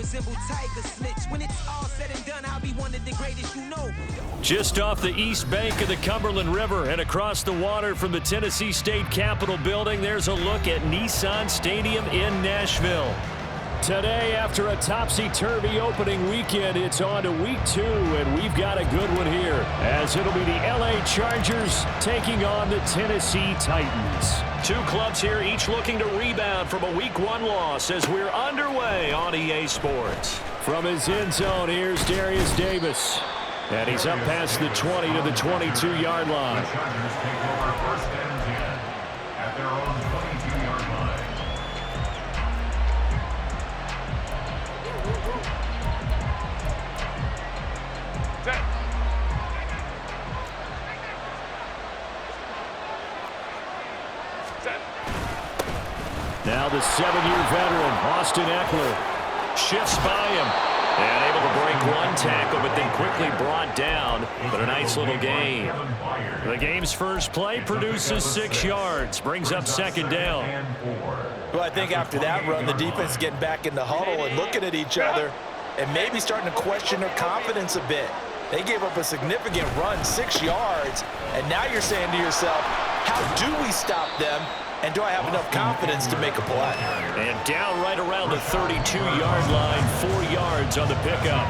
resemble tiger snitch. When it's all said and done, I'll be one of the greatest you know. Just off the east bank of the Cumberland River and across the water from the Tennessee State Capitol building, there's a look at Nissan Stadium in Nashville. Today, after a topsy-turvy opening weekend, it's on to week 2, and we've got a good one here, as it'll be the LA Chargers taking on the Tennessee Titans. Two clubs here, each looking to rebound from a week 1 loss as we're underway on EA Sports. From his end zone, here's Darius Davis. And he's up past the 20 to the 22-yard line. The Chargers take over first and 10 at their own 22-yard line. Now the 7-year veteran, Austin Eckler, shifts by him. And able to break one tackle, but then quickly brought down. But a nice little gain. The game's first play produces 6 yards. Brings up second down. Well, I think after that run, the defense is getting back in the huddle and looking at each other and maybe starting to question their confidence a bit. They gave up a significant run, 6 yards, and now you're saying to yourself, how do we stop them? And do I have enough confidence to make a play? And down right around the 32-yard line, 4 yards on the pickup.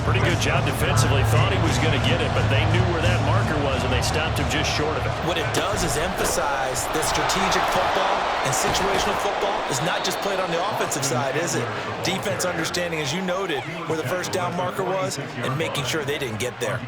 Pretty good job defensively. Thought he was going to get it, but they knew where that marker was, and they stopped him just short of it. What it does is emphasize that strategic football and situational football is not just played on the offensive side, is it? Defense understanding, as you noted, where the first down marker was and making sure they didn't get there.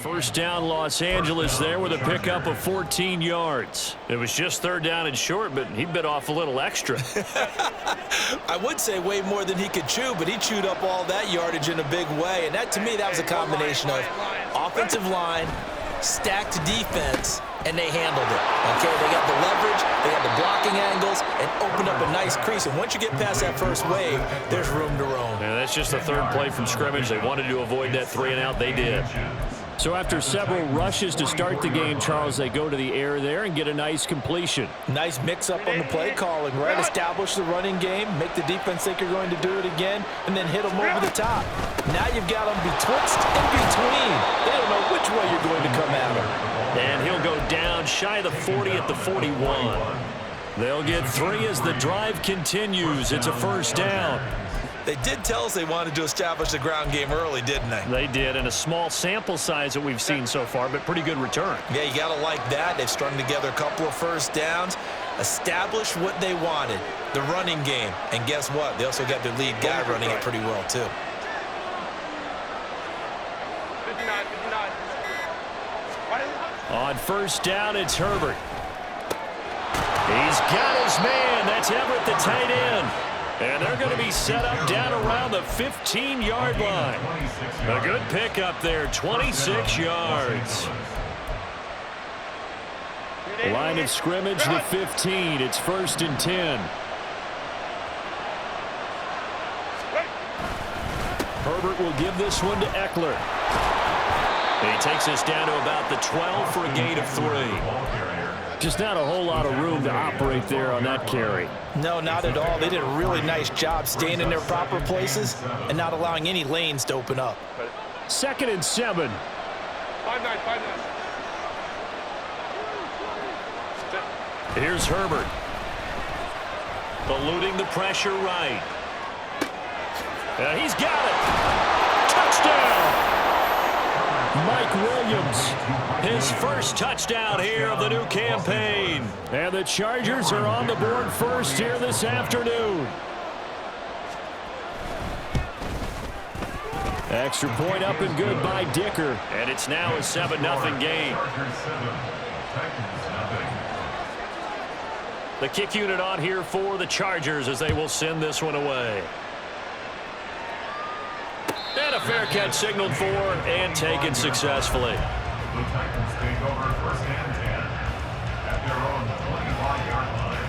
First down, Los Angeles there with a pickup of 14 yards. It was just third down and short, but he bit off a little extra. I would say way more than he could chew, but he chewed up all that yardage in a big way. And that, to me, that was a combination of offensive line, stacked defense, and they handled it. Okay, they got the leverage, they got the blocking angles, and opened up a nice crease. And once you get past that first wave, there's room to roam. Yeah, that's just the third play from scrimmage. They wanted to avoid that 3-and-out. They did. So after several rushes to start the game, Charles, they go to the air there and get a nice completion. Nice mix-up on the play calling, right? Establish the running game, make the defense think you're going to do it again, and then hit them over the top. Now you've got them betwixt and between. They don't know which way you're going to come at them. And he'll go down shy of the 40 at the 41. They'll get 3 as the drive continues. It's a first down. They did tell us they wanted to establish the ground game early, didn't they? They did, in a small sample size that we've seen so far, but pretty good return. Yeah, you got to like that. They've strung together a couple of first downs, established what they wanted, the running game. And guess what? They also got their lead guy running it pretty well, too. 59. On first down, it's Herbert. He's got his man. That's Everett, the tight end. And they're going to be set up down around the 15-yard line. A good pickup there, 26 yards. Line of scrimmage, the 15. It's 1st and 10. Herbert will give this one to Eckler. He takes us down to about the 12 for a gain of 3. Just not a whole lot of room to operate there on that carry. No, not at all. They did a really nice job staying in their proper places and not allowing any lanes to open up. 2nd and 7. 5-9, 5-9. Here's Herbert. Eluding the pressure right. He's got it. Touchdown! Mike Williams, his first touchdown here of the new campaign. And the Chargers are on the board first here this afternoon. Extra point up and good by Dicker. And it's now a 7-0 game. The kick unit on here for the Chargers as they will send this one away. And a fair catch signaled for and taken successfully. The Titans take over 1st and 10 at their own 25-yard line.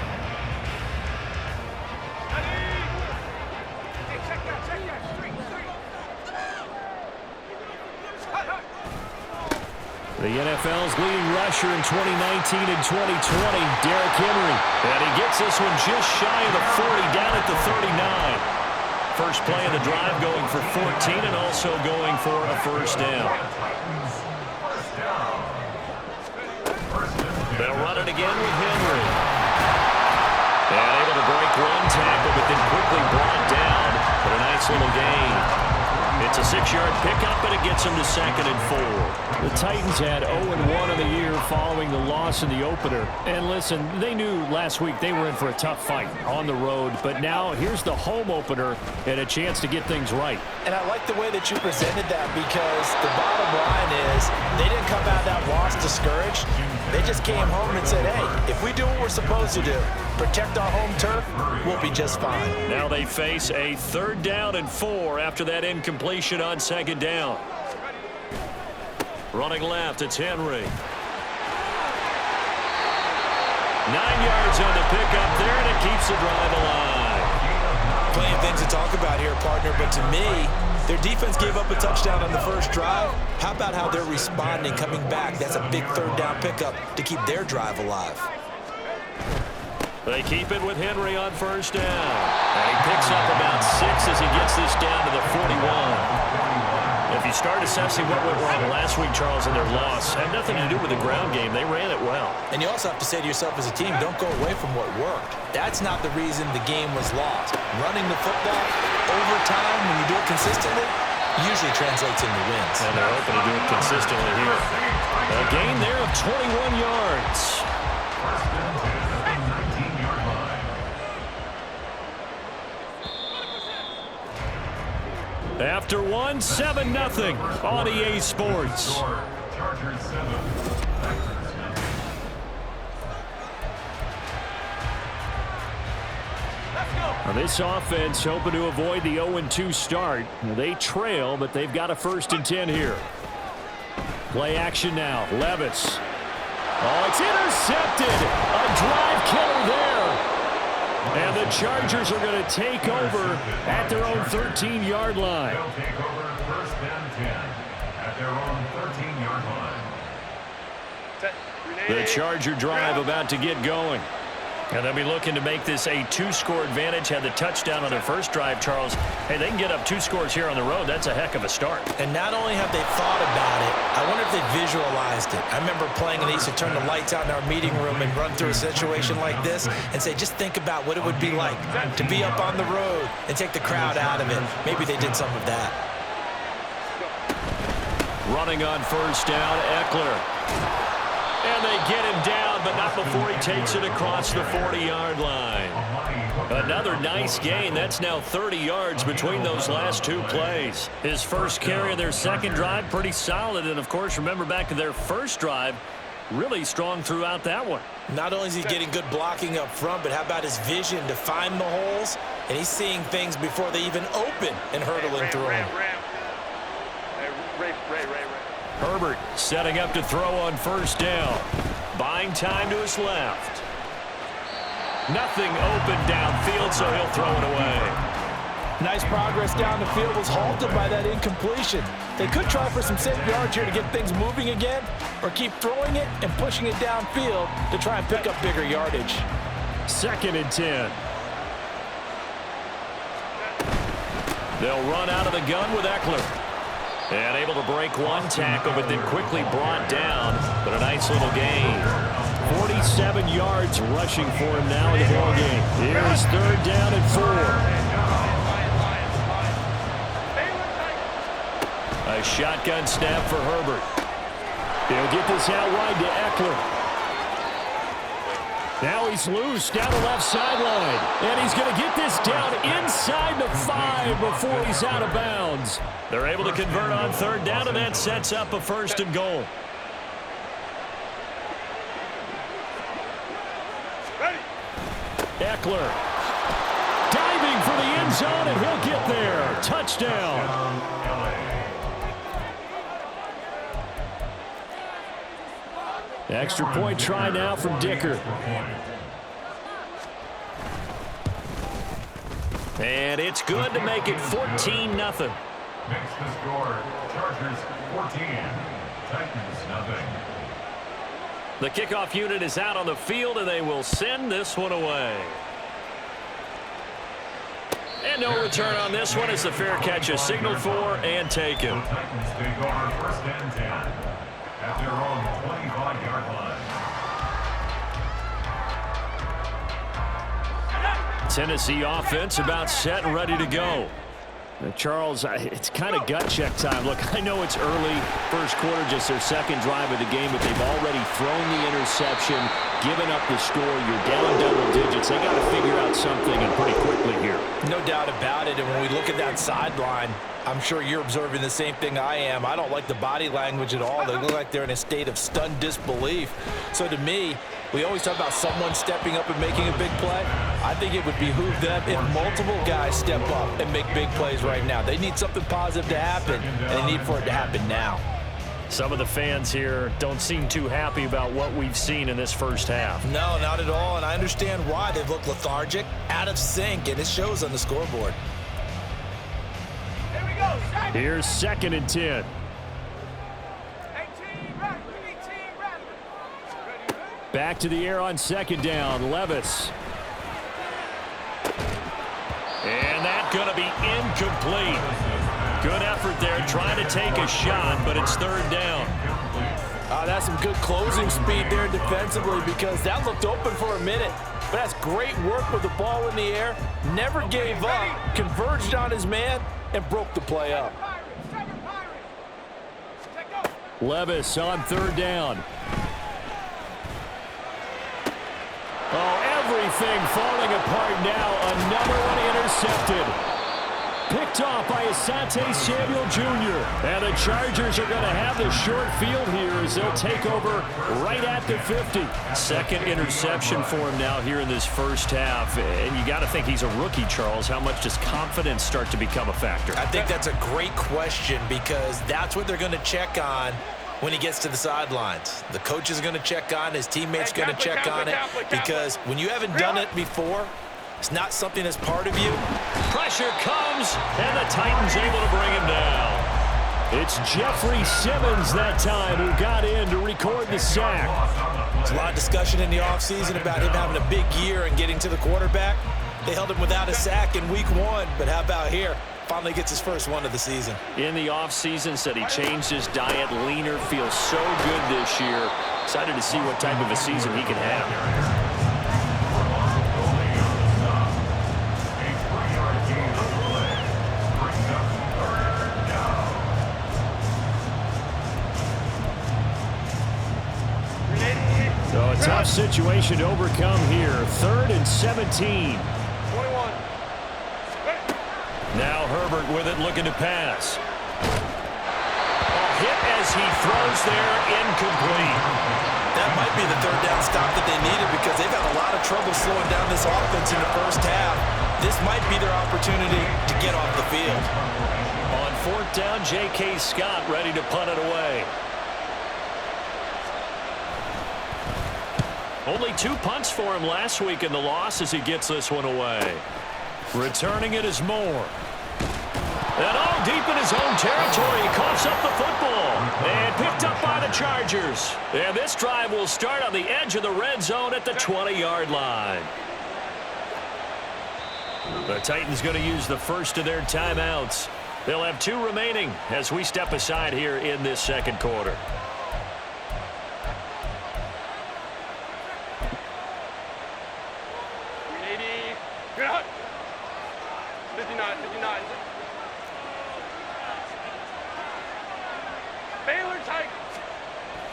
The NFL's leading rusher in 2019 and 2020, Derrick Henry. And he gets this one just shy of the 40, down at the 39. First play of the drive going for 14 and also going for a first down. They'll run it again with Henry. And able to break one tackle, but then quickly brought down. But a nice little gain. It's a 6-yard pickup, and it gets them to 2nd and 4. The Titans had 0-1 in the year following the loss in the opener. And listen, they knew last week they were in for a tough fight on the road. But now here's the home opener and a chance to get things right. And I like the way that you presented that because the bottom line is they didn't come out of that loss discouraged. They just came home and said, hey, if we do what we're supposed to do, protect our home turf, we'll be just fine. Now they face a 3rd down and 4 after that incompletion on 2nd down. Running left, it's Henry. 9 yards on the pickup there, and it keeps the drive alive. Plenty of things to talk about here, partner, but to me, their defense gave up a touchdown on the first drive. How about how they're responding, coming back? That's a big 3rd down pickup to keep their drive alive. They keep it with Henry on 1st down. And he picks up about 6 as he gets this down to the 41. If you start assessing what went wrong last week, Charles, in their loss, had nothing to do with the ground game. They ran it well. And you also have to say to yourself as a team, don't go away from what worked. That's not the reason the game was lost. Running the football over time, when you do it consistently, usually translates into wins. And they're hoping to do it consistently here. A gain there of 21 yards. After 1, 7-0 on EA Sports. Chargers 7. Now this offense hoping to avoid the 0-2 start. They trail, but they've got a 1st and 10 here. Play action now. Levis. Oh, it's intercepted. A drive killer there. And the Chargers are going to take over at their own 13-yard line. They'll take over 1st and 10 at their own 13-yard line. The Charger drive about to get going. And they'll be looking to make this a 2-score advantage. Had the touchdown on their first drive, Charles. Hey, they can get up 2 scores here on the road. That's a heck of a start. And not only have they thought about it, I wonder if they visualized it. I remember playing and they used to turn the lights out in our meeting room and run through a situation like this and say, just think about what it would be like to be up on the road and take the crowd out of it. Maybe they did some of that. Running on 1st down, Eckler. And they get him down, but not before he takes it across the 40-yard line. Another nice gain. That's now 30 yards between those last 2 plays. His first carry of their 2nd drive, pretty solid. And, of course, remember back to their first drive, really strong throughout that one. Not only is he getting good blocking up front, but how about his vision to find the holes? And he's seeing things before they even open and hurtling through them. Herbert setting up to throw on 1st down. Buying time to his left. Nothing open downfield, so he'll throw it away. Nice progress down the field was halted by that incompletion. They could try for some safe yards here to get things moving again, or keep throwing it and pushing it downfield to try and pick up bigger yardage. 2nd and 10. They'll run out of the gun with Eckler. And able to break one tackle, but then quickly brought down. But a nice little gain. 47 yards rushing for him now in the ball game. Here's 3rd down and 4. A shotgun snap for Herbert. He'll get this out wide to Eckler. Now he's loose down the left sideline. And he's going to get this down inside the 5 before he's out of bounds. They're able to convert on 3rd down, and that sets up a 1st and goal. Eckler diving for the end zone, and he'll get there. Touchdown. Extra point try now from Dicker. And it's good to make it 14-0. Makes the score Chargers 14, Titans nothing. The kickoff unit is out on the field, and they will send this one away. And no return on this one as the fair catch is signaled for and taken. The Titans take over 1st and 10 at their own 25-yard line. Tennessee offense about set and ready to go. Charles, it's kind of gut check time. Look, I know it's early, 1st quarter, just their 2nd drive of the game, but they've already thrown the interception, given up the score. You're down double digits. They got to figure out something, and pretty quickly here. No doubt about it, and when we look at that sideline, I'm sure you're observing the same thing I am. I don't like the body language at all. They look like they're in a state of stunned disbelief. So to me, we always talk about someone stepping up and making a big play. I think it would behoove them if multiple guys step up and make big plays right now. They need something positive to happen, and they need for it to happen now. Some of the fans here don't seem too happy about what we've seen in this 1st half. No, not at all, and I understand why. They look lethargic, out of sync, and it shows on the scoreboard. Here's 2nd and 10. Back to the air on 2nd down. Levis. And that's going to be incomplete. Good effort there trying to take a shot, but it's 3rd down. That's some good closing speed there defensively because that looked open for a minute. But that's great work with the ball in the air. Never gave up, converged on his man, and broke the play up. Levis on 3rd down. Oh, everything falling apart now. Another one intercepted. Picked off by Asante Samuel Jr. And the Chargers are going to have the short field here as they'll take over right at the 50. 2nd interception for him now here in this 1st half. And you got to think he's a rookie, Charles. How much does confidence start to become a factor? I think that's a great question because that's what they're going to check on when he gets to the sidelines. The coach is going to check on, his teammates going to check on it because when you haven't done it before, it's not something that's part of you. Pressure comes, and the Titans able to bring him down. It's Jeffrey Simmons that time who got in to record the sack. There's a lot of discussion in the offseason about him having a big year and getting to the quarterback. They held him without a sack in week 1, but how about here? Finally gets his first one of the season. In the offseason, said he changed his diet, leaner, feels so good this year. Excited to see what type of a season he can have. So a tough situation to overcome here. 3rd and 17. Now Herbert with it, looking to pass. A hit as he throws there, incomplete. That might be the 3rd down stop that they needed because they've had a lot of trouble slowing down this offense in the 1st half. This might be their opportunity to get off the field. On 4th down, J.K. Scott ready to punt it away. Only 2 punts for him last week in the loss as he gets this one away. Returning it is Moore. And all deep in his own territory, he coughs up the football. And picked up by the Chargers. And this drive will start on the edge of the red zone at the 20-yard line. The Titans going to use the first of their timeouts. They'll have 2 remaining as we step aside here in this second quarter.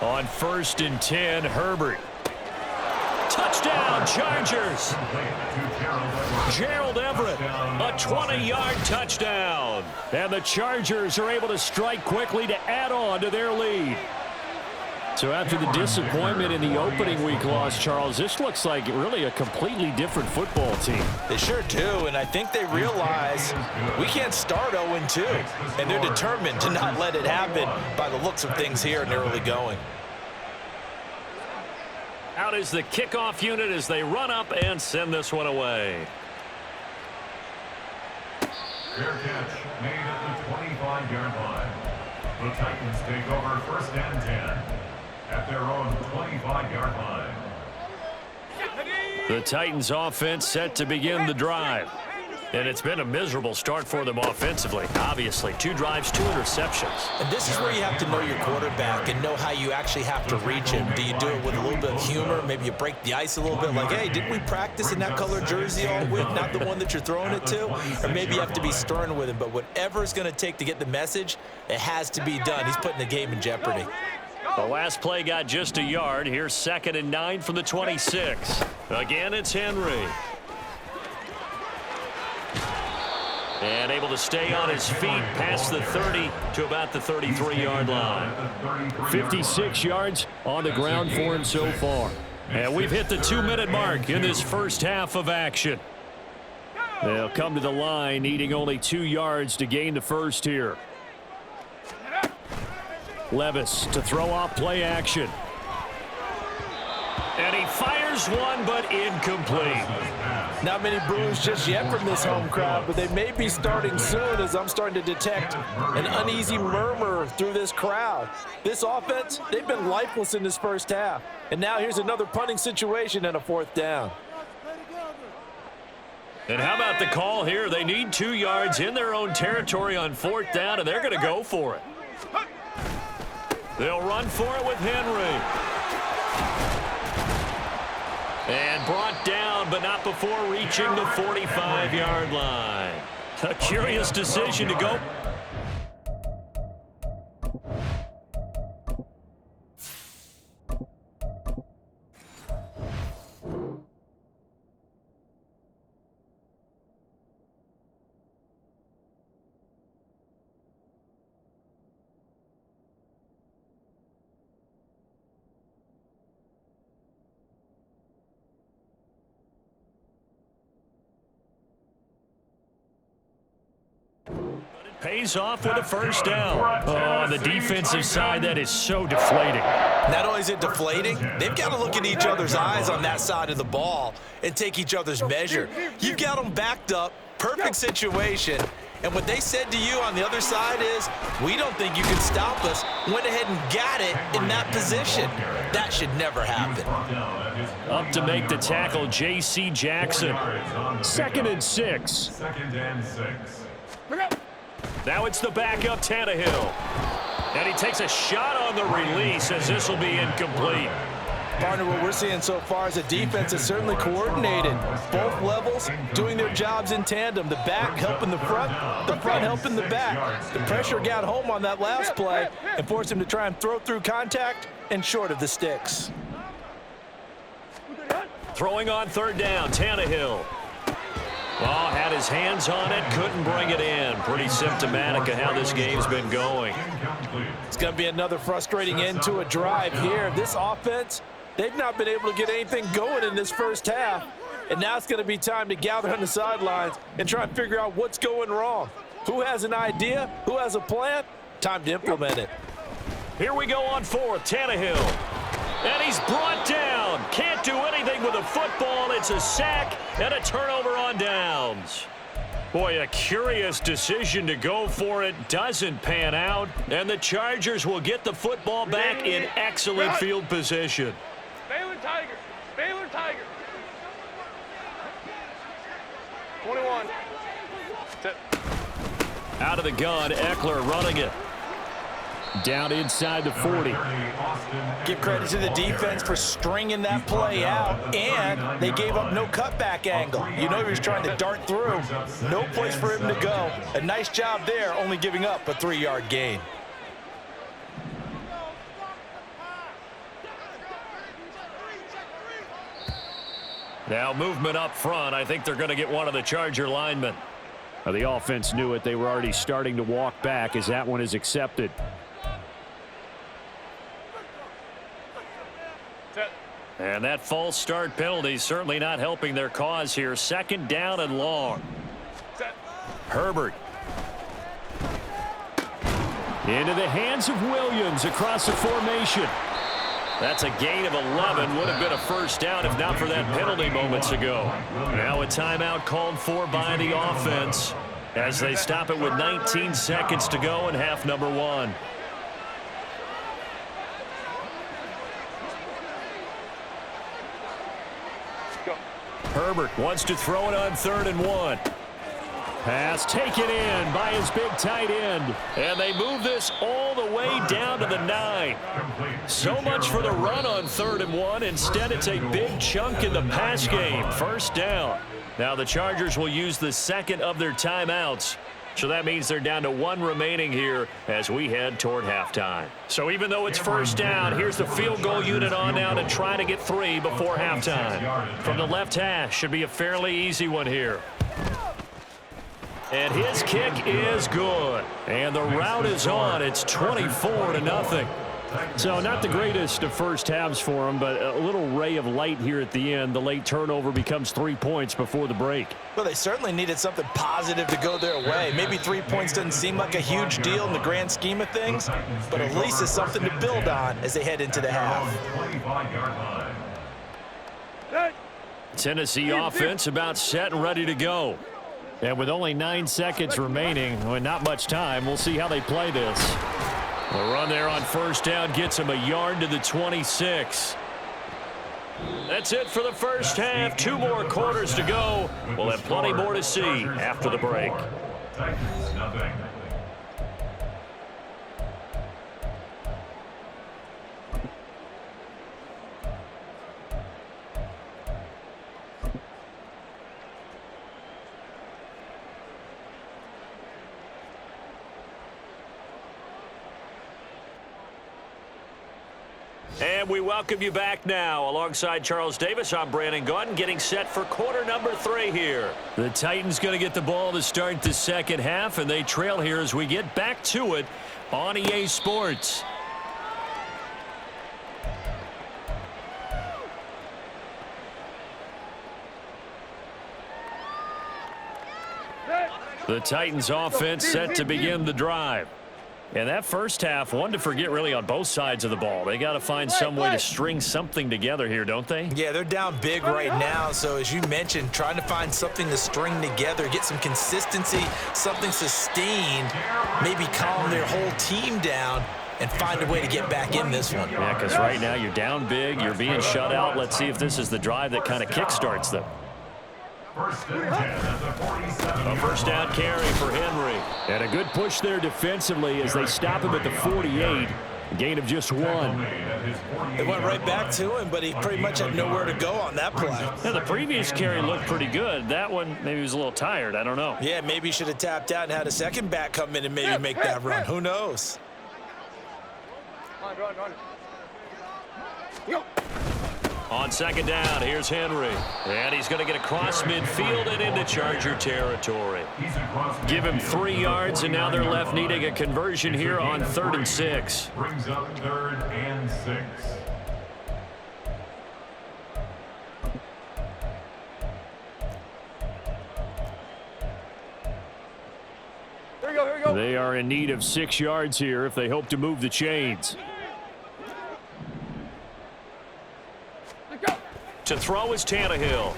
On 1st and 10, Herbert. Touchdown, Chargers. Gerald Everett, a 20-yard touchdown. And the Chargers are able to strike quickly to add on to their lead. So after the disappointment in the opening week loss, Charles, this looks like really a completely different football team. They sure do, and I think they realize we can't start 0-2, and they're determined to not let it happen by the looks of things here in the early going. Out is the kickoff unit as they run up and send this one away. Fair catch made at the 25-yard line. The Titans take over 1st and 10 at their own 25-yard line. The Titans offense set to begin the drive. And it's been a miserable start for them offensively. Obviously, 2 drives, 2 interceptions. And this is where you have to know your quarterback and know how you actually have to reach him. Do you do it with a little bit of humor? Maybe you break the ice a little bit like, hey, didn't we practice in that color jersey all week, not the one that you're throwing it to? Or maybe you have to be stern with him. But whatever it's going to take to get the message, it has to be done. He's putting the game in jeopardy. The last play got just a yard. Here's 2nd and 9 from the 26. Again, it's Henry. And able to stay on his feet past the 30 to about the 33-yard line. 56 yards on the ground for him so far. And we've hit the 2-minute mark in this first half of action. They'll come to the line needing only 2 yards to gain the first here. Levis to throw off play action. And he fires one, but incomplete. Not many boos just yet from this home crowd, but they may be starting soon as I'm starting to detect an uneasy murmur through this crowd. This offense, they've been lifeless in this first half. And now here's another punting situation and a 4th down. And how about the call here? They need 2 yards in their own territory on 4th down, and they're going to go for it. They'll run for it with Henry. And brought down, but not before reaching the 45-yard line. A curious decision to go. Pays off with a 1st down. Oh, on the defensive side, that is so deflating. Not only is it deflating, they've got to look in each other's eyes on that side of the ball and take each other's measure. You've got them backed up, perfect situation, and what they said to you on the other side is, we don't think you can stop us. Went ahead and got it in that position. That should never happen. Up to make the tackle, J.C. Jackson. 2nd and 6. 2nd and 6. Now it's the backup, Tannehill. And he takes a shot on the release as this will be incomplete. Partner, what we're seeing so far is a defense that's certainly coordinated. Both levels doing their jobs in tandem. The back helping the front helping the back. The pressure got home on that last play and forced him to try and throw through contact and short of the sticks. Throwing on 3rd down, Tannehill. Oh, had his hands on it, couldn't bring it in. Pretty symptomatic of how this game's been going. It's going to be another frustrating end to a drive here. This offense, they've not been able to get anything going in this first half. And now it's going to be time to gather on the sidelines and try and figure out what's going wrong. Who has an idea? Who has a plan? Time to implement it. Here we go on 4th, Tannehill. And he's brought down. Can't do anything with the football. It's a sack and a turnover on downs. Boy, a curious decision to go for it. Doesn't pan out. And the Chargers will get the football back in excellent field position. Baylor Tigers. Baylor Tigers. 21. Out of the gun, Eckler running it. Down inside the 40. Give credit to the defense for stringing that play out, and they gave up no cutback angle. You know he was trying to dart through. No place for him to go. A nice job there, only giving up a 3-yard gain. Now movement up front. I think they're going to get one of the Charger linemen. The offense knew it. They were already starting to walk back as that one is accepted. And that false start penalty certainly not helping their cause here. 2nd down and long. Herbert. Into the hands of Williams across the formation. That's a gain of 11. Would have been a first down if not for that penalty moments ago. Now a timeout called for by the offense as they stop it with 19 seconds to go in half number 1. Herbert wants to throw it on 3rd and 1. Pass taken in by his big tight end. And they move this all the way down to the 9. So much for the run on 3rd and 1. Instead, it's a big chunk in the pass game. First down. Now the Chargers will use the 2nd of their timeouts. So that means they're down to 1 remaining here as we head toward halftime. So even though it's first down, here's the field goal unit on now to try to get 3 before halftime. From the left hash, should be a fairly easy one here. And his kick is good. And the route is on. It's 24-0. So not the greatest of first halves for him, but a little ray of light here at the end. The late turnover becomes 3 points before the break. Well, they certainly needed something positive to go their way. Maybe 3 points doesn't seem like a huge deal in the grand scheme of things, but at least it's something to build on as they head into the half. Tennessee offense about set and ready to go. And with only 9 seconds remaining, well, not much time, we'll see how they play this. The run there on first down gets him a yard to the 26. That's it for the first half. 2 more quarters to go. We'll have plenty more to see after the break. Titans, nothing. And we welcome you back now. Alongside Charles Davis, I'm Brandon Gunn, getting set for quarter number 3 here. The Titans going to get the ball to start the second half, and they trail here as we get back to it on EA Sports. The Titans offense set to begin the drive. And that first half, one to forget really on both sides of the ball. They got to find some way to string something together here, don't they? Yeah, they're down big right now. So as you mentioned, trying to find something to string together, get some consistency, something sustained, maybe calm their whole team down and find a way to get back in this one. Yeah, because right now you're down big, you're being shut out. Let's see if this is the drive that kind of kickstarts them. A first down carry for Henry. And a good push there defensively as they stop him at the 48. A gain of just 1. They went right back to him, but he pretty much had nowhere to go on that play. Yeah, the previous carry looked pretty good. That one, maybe he was a little tired. I don't know. Yeah, maybe he should have tapped out and had a second back come in and maybe make that run. Who knows? On second down, here's Henry. And he's going to get across midfield and into Charger territory. Give him 3 yards, and now they're left needing a conversion here on 3rd and 6. Brings up 3rd and 6. Here we go, here we go. They are in need of 6 yards here if they hope to move the chains. To throw is Tannehill.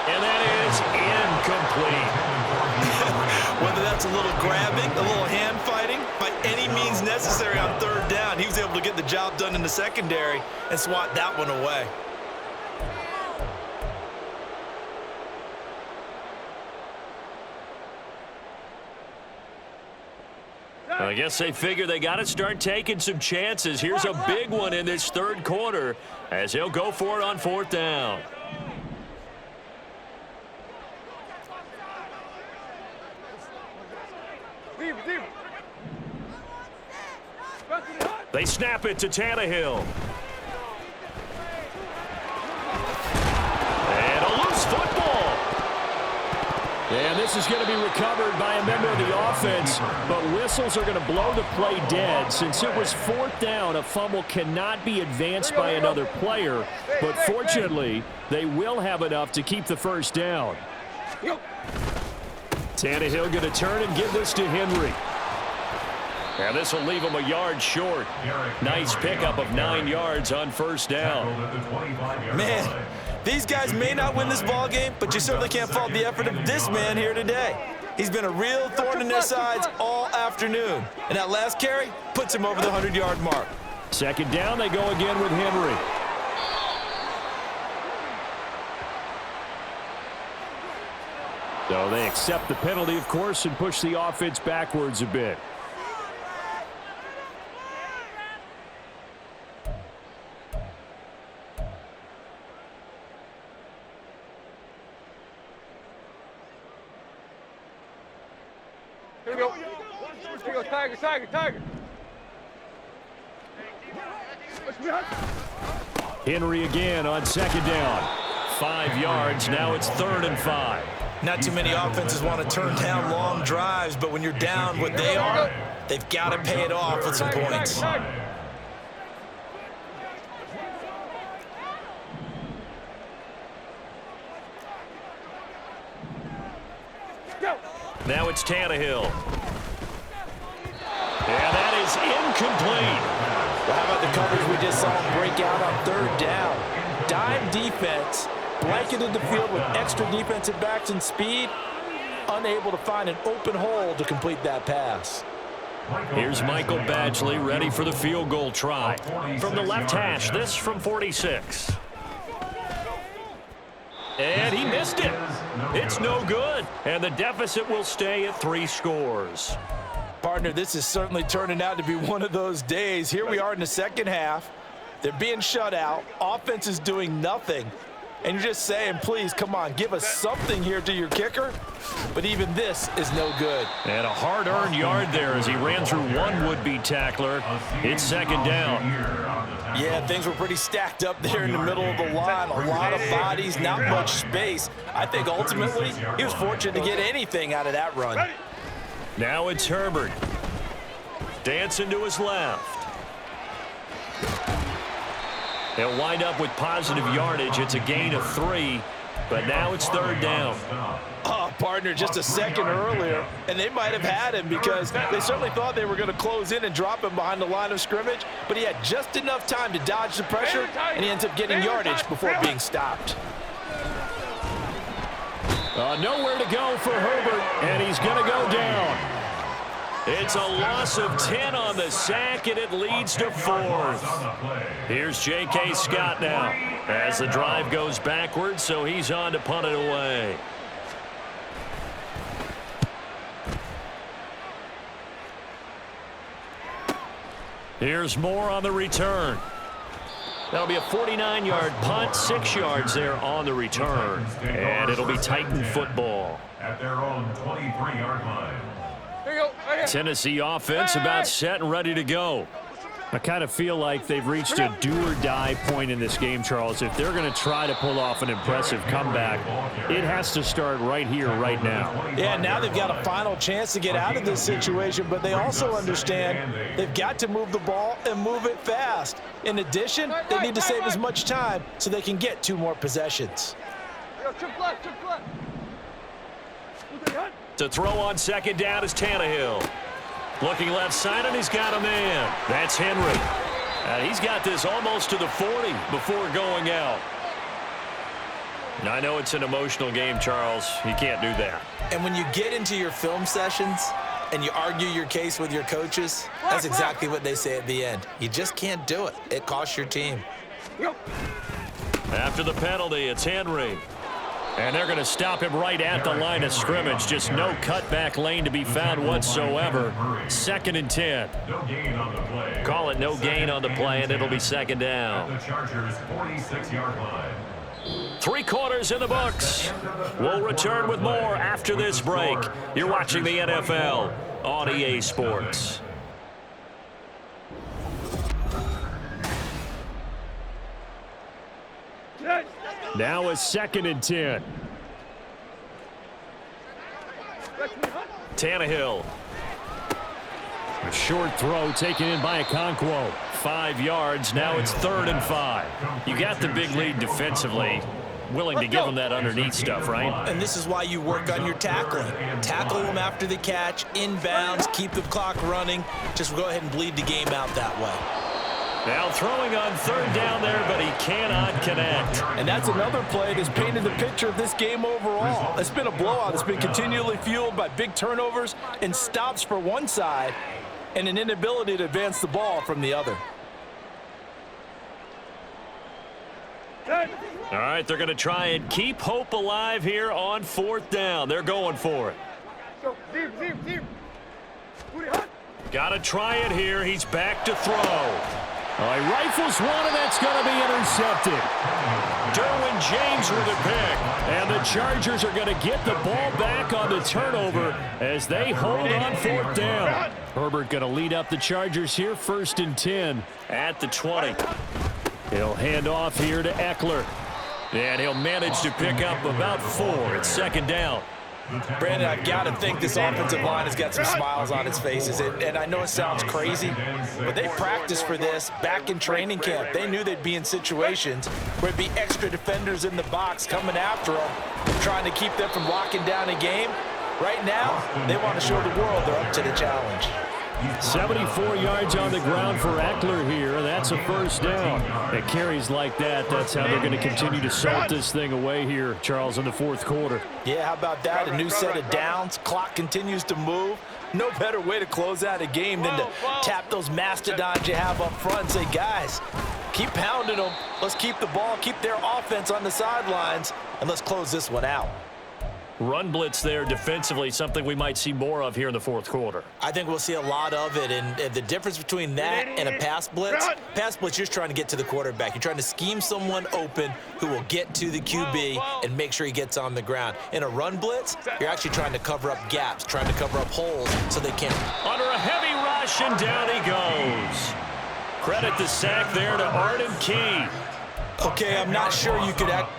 And wants a little grabbing, a little hand fighting, by any means necessary on third down. He was able to get the job done in the secondary and swat that one away. I guess they figure they got to start taking some chances. Here's a big one in this third quarter as he'll go for it on fourth down. They snap it to Tannehill. And a loose football. And this is going to be recovered by a member of the offense, but whistles are going to blow the play dead. Since it was fourth down, a fumble cannot be advanced by another player, but fortunately, they will have enough to keep the first down. Tannehill going to turn and give this to Henry. And this will leave him a yard short. Nice pickup of 9 yards on first down. Man, these guys may not win this ball game, but you certainly can't fault the effort of this man here today. He's been a real thorn in their sides all afternoon. And that last carry puts him over the 100-yard mark. Second down, they go again with Henry. So they accept the penalty, of course, and push the offense backwards a bit. Here we go. Here we go. Tiger, Tiger, Tiger. Henry again on second down. 5 yards. Now it's 3rd and 5. Not too many offenses want to turn down long drives, but when you're down what they are, they've got to pay it off with some points. Now it's Tannehill. And that is incomplete. Well, how about the coverage we just saw him break out on third down? Dime defense, blanketed the field with extra defensive backs and speed, unable to find an open hole to complete that pass. Here's Michael Badgley ready for the field goal try. From the left hash, this from 46. And he missed it. It's no good. And the deficit will stay at 3 scores. Partner, this is certainly turning out to be one of those days. Here we are in the second half. They're being shut out. Offense is doing nothing. And you're just saying, please, come on, give us something here to your kicker. But even this is no good. And a hard-earned yard there as he ran through one would-be tackler. It's second down. Yeah, things were pretty stacked up there in the middle of the line. A lot of bodies, not much space. I think ultimately he was fortunate to get anything out of that run. Now it's Herbert. Dancing to his left. They'll wind up with positive yardage. It's a gain of 3, but now it's 3rd down. Oh, partner, just a second earlier, and they might have had him because they certainly thought they were going to close in and drop him behind the line of scrimmage, but he had just enough time to dodge the pressure, and he ends up getting yardage before being stopped. Nowhere to go for Herbert, and he's going to go down. It's a loss of 10 on the sack, and it leads to 4th. Here's J.K. Scott now as the drive goes backwards, so he's on to punt it away. Here's Moore on the return. That'll be a 49-yard punt, 6 yards there on the return, and it'll be Titan football. At their own 23-yard line. Tennessee offense about set and ready to go. I kind of feel like they've reached a do-or-die point in this game, Charles. If they're going to try to pull off an impressive comeback, it has to start right here, right now. Yeah, now they've got a final chance to get out of this situation, but they also understand they've got to move the ball and move it fast. In addition, they need to save as much time so they can get 2 more possessions. To throw on second down is Tannehill. Looking left side, and he's got a man. That's Henry. And he's got this almost to the 40 before going out. I know it's an emotional game, Charles. You can't do that. And when you get into your film sessions and you argue your case with your coaches, that's exactly what they say at the end. You just can't do it. It costs your team. After the penalty, it's Henry. And they're going to stop him right at the line of scrimmage. Just no cutback lane to be found whatsoever. 2nd and 10. No gain on the play. Call it no gain on the play, and it'll be 2nd down. The Chargers' 46-yard line. 3 quarters in the books. We'll return with more after this break. You're watching the NFL on EA Sports. Now it's 2nd and 10. Tannehill. A short throw taken in by Okonkwo. 5 yards. Now it's 3rd and 5. You got the big lead defensively. Willing to give them that underneath stuff, right? And this is why you work on your tackling. Tackle them after the catch, inbounds, keep the clock running. Just go ahead and bleed the game out that way. Now throwing on 3rd down there, but he cannot connect. And that's another play that's painted the picture of this game overall. It's been a blowout. It's been continually fueled by big turnovers and stops for one side and an inability to advance the ball from the other. All right, they're going to try and keep hope alive here on 4th down. They're going for it. Got to try it here. He's back to throw. All right, rifles one, and that's going to be intercepted. Derwin James with a pick. And the Chargers are going to get the ball back on the turnover as they hold on 4th down. Herbert going to lead up the Chargers here, 1st and 10 at the 20. He'll hand off here to Eckler. And he'll manage to pick up about 4. It's 2nd down. Brandon, I've got to think this offensive line has got some smiles on its faces. And I know it sounds crazy, but they practiced for this back in training camp. They knew they'd be in situations where it'd be extra defenders in the box coming after them, trying to keep them from locking down a game. Right now, they want to show the world they're up to the challenge. 74 yards on the ground for Eckler here. That's a 1st down. It carries like that. That's how they're going to continue to salt this thing away here, Charles, in the 4th quarter. Yeah, how about that? A new set of downs. Clock continues to move. No better way to close out a game than to tap those mastodons you have up front and say, guys, keep pounding them. Let's keep the ball, keep their offense on the sidelines, and let's close this one out. Run blitz there defensively, something we might see more of here in the 4th quarter. I think we'll see a lot of it, and the difference between that and a pass blitz, you're just trying to get to the quarterback. You're trying to scheme someone open who will get to the QB and make sure he gets on the ground. In a run blitz, you're actually trying to cover up gaps, trying to cover up holes so they can't. Under a heavy rush, and down he goes. Credit the sack there to Arden Key. Okay, I'm not sure you could act.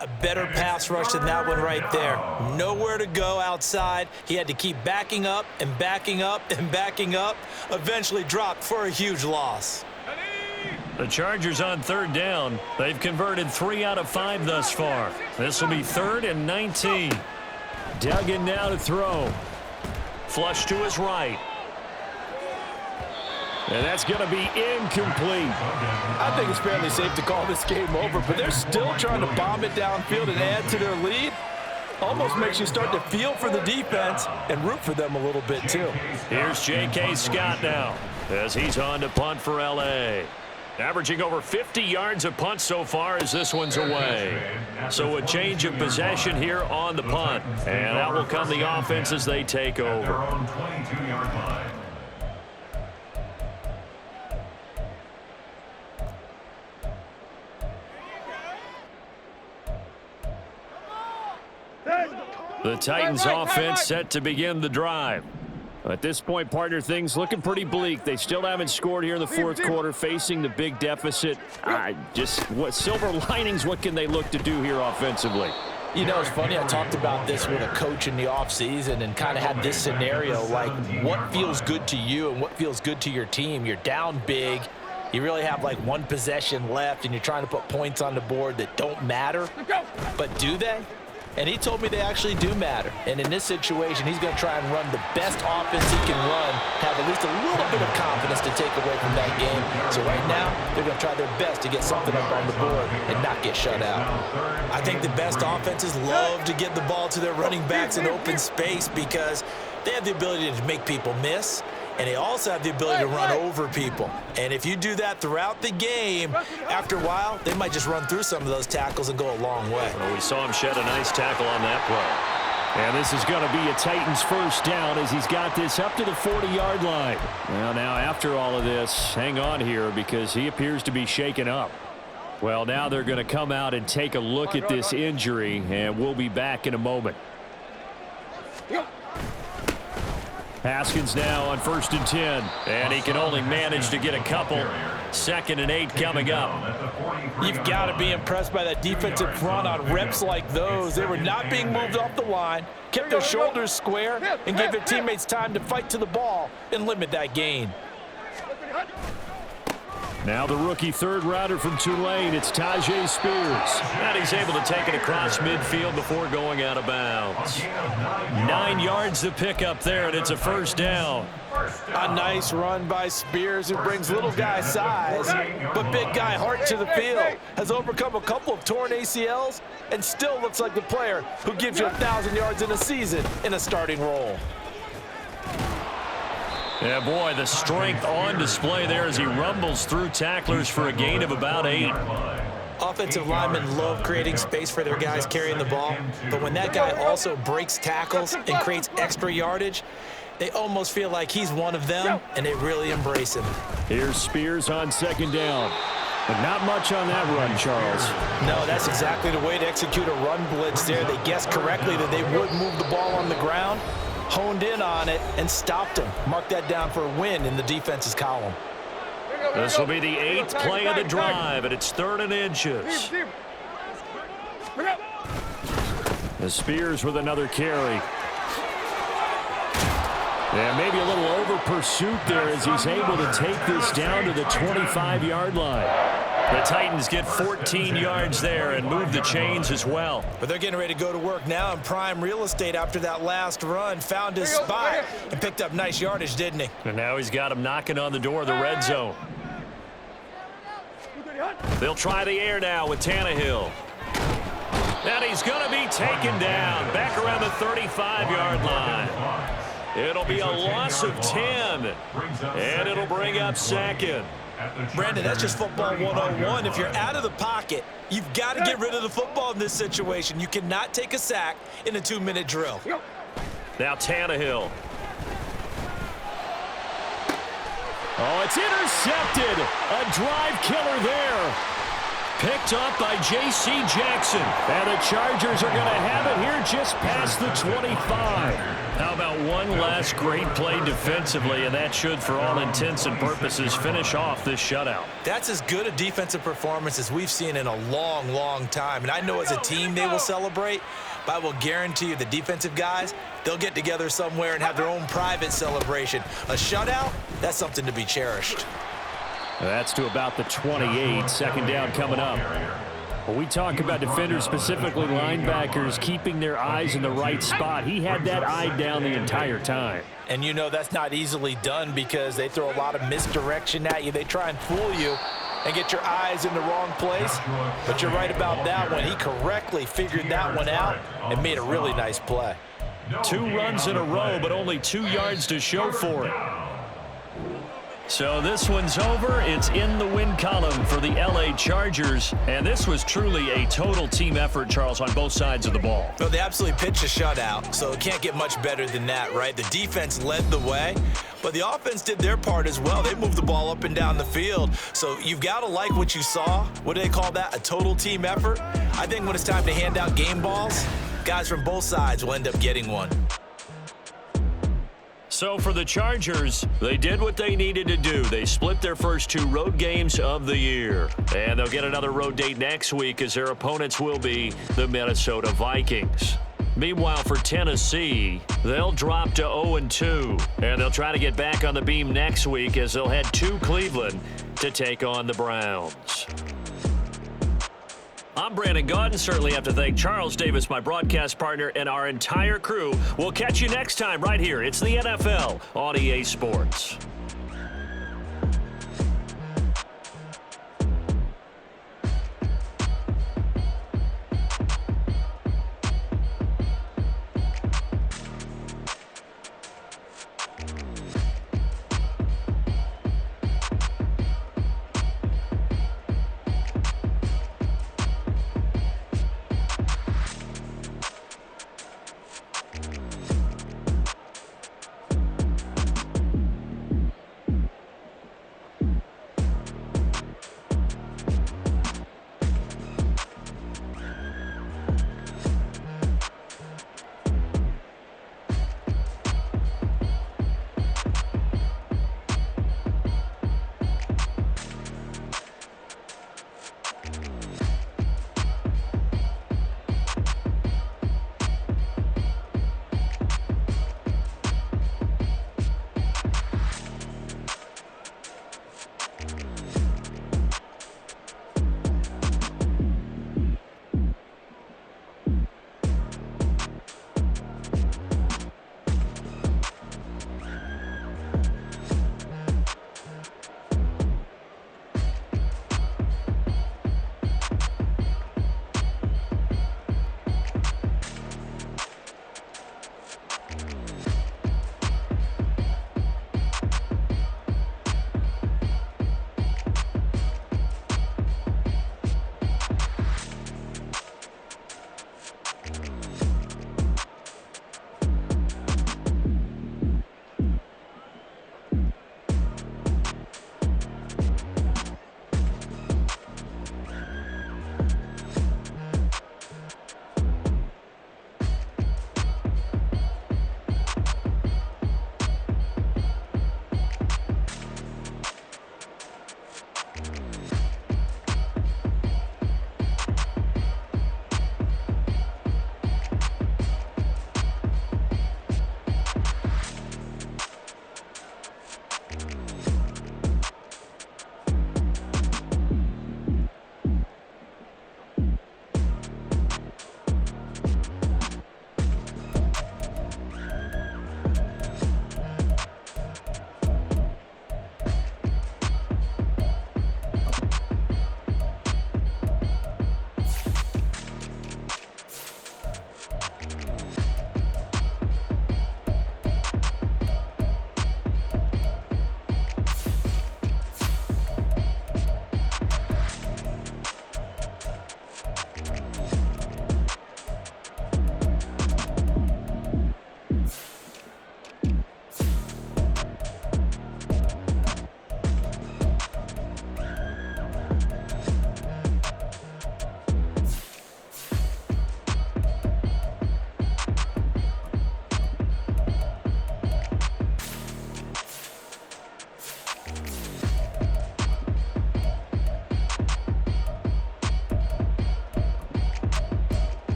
A better pass rush than that one right there. Nowhere to go outside. He had to keep backing up and backing up and backing up. Eventually dropped for a huge loss. The Chargers on 3rd down. They've converted 3 out of 5 thus far. This will be 3rd and 19. Duggan now to throw. Flush to his right. And that's going to be incomplete. I think it's fairly safe to call this game over, but they're still trying to bomb it downfield and add to their lead. Almost makes you start to feel for the defense and root for them a little bit, too. Here's J.K. Scott now as he's on to punt for L.A. Averaging over 50 yards a punt so far as this one's away. So a change of possession here on the punt. And out will come the offense as they take over. The Titans offense set to begin the drive. At this point, partner, things looking pretty bleak. They still haven't scored here in the fourth quarter, facing the big deficit. What silver linings, what can they look to do here offensively? You know, it's funny, I talked about this with a coach in the offseason and kind of had this scenario, like what feels good to you and what feels good to your team. You're down big. You really have like one possession left, and you're trying to put points on the board that don't matter. But do they? And he told me they actually do matter. And in this situation, he's going to try and run the best offense he can run, have at least a little bit of confidence to take away from that game. So right now, they're going to try their best to get something up on the board and not get shut out. I think the best offenses love to get the ball to their running backs in open space because they have the ability to make people miss. And they also have the ability to run over people. And if you do that throughout the game, after a while, they might just run through some of those tackles and go a long way. Well, we saw him shed a nice tackle on that play. And this is going to be a Titans first down as he's got this up to the 40-yard line. Well, now after all of this, hang on here because he appears to be shaken up. Well, now they're going to come out and take a look at this injury, and we'll be back in a moment. Haskins now on 1st and 10, and he can only manage to get a couple. 2nd and 8 coming up. You've got to be impressed by that defensive front on reps like those. They were not being moved off the line, kept their shoulders square, and gave their teammates time to fight to the ball and limit that gain. Now the rookie third-rounder from Tulane, it's Tajay Spears. And he's able to take it across midfield before going out of bounds. 9 yards to pick up there, and it's a first down. A nice run by Spears, who brings little guy size, but big guy heart to the field. Has overcome a couple of torn ACLs and still looks like the player who gives you 1,000 yards in a season in a starting role. Yeah, boy, the strength on display there as he rumbles through tacklers for a gain of about 8. Offensive linemen love creating space for their guys carrying the ball, but when that guy also breaks tackles and creates extra yardage, they almost feel like he's one of them, and they really embrace him. Here's Spears on 2nd down. But not much on that run, Charles. No, that's exactly the way to execute a run blitz there. They guessed correctly that they would move the ball on the ground, honed in on it, and stopped him. Mark that down for a win in the defense's column. This will be the 8th play of the drive, and it's 3rd and inches. The Spears with another carry. Yeah, maybe a little over pursuit there as he's able to take this down to the 25-yard line. The Titans get 14 yards there and move the chains as well. But they're getting ready to go to work now in prime real estate after that last run. Found his spot and picked up nice yardage, didn't he? And now he's got him knocking on the door of the red zone. They'll try the air now with Tannehill. And he's going to be taken down back around the 35-yard line. It'll be a loss of 10, and it'll bring up 2nd. Brandon, that's just football 101. If you're out of the pocket, you've got to get rid of the football in this situation. You cannot take a sack in a 2-minute drill. Now Tannehill. Oh, it's intercepted. A drive killer there. Picked up by J.C. Jackson. And the Chargers are going to have it here just past the 25. How about one last great play defensively, and that should, for all intents and purposes, finish off this shutout. That's as good a defensive performance as we've seen in a long, long time. And I know as a team they will celebrate, but I will guarantee you the defensive guys, they'll get together somewhere and have their own private celebration. A shutout, that's something to be cherished. That's to about the 28. 2nd down coming up. When we talk about defenders, specifically linebackers, keeping their eyes in the right spot, he had that eye down the entire time. And you know that's not easily done because they throw a lot of misdirection at you. They try and fool you and get your eyes in the wrong place. But you're right about that one. He correctly figured that one out and made a really nice play. 2 runs in a row, but only 2 yards to show for it. So this one's over. It's in the win column for the LA Chargers. And this was truly a total team effort, Charles, on both sides of the ball. Well, they absolutely pitched a shutout, so it can't get much better than that, right? The defense led the way, but the offense did their part as well. They moved the ball up and down the field. So you've got to like what you saw. What do they call that? A total team effort? I think when it's time to hand out game balls, Guys from both sides will end up getting one. So for the Chargers, they did what they needed to do. They split their first 2 road games of the year. And they'll get another road date next week as their opponents will be the Minnesota Vikings. Meanwhile, for Tennessee, they'll drop to 0-2. And they'll try to get back on the beam next week as they'll head to Cleveland to take on the Browns. I'm Brandon Gaudin. Certainly have to thank Charles Davis, my broadcast partner, and our entire crew. We'll catch you next time right here. It's the NFL on EA Sports.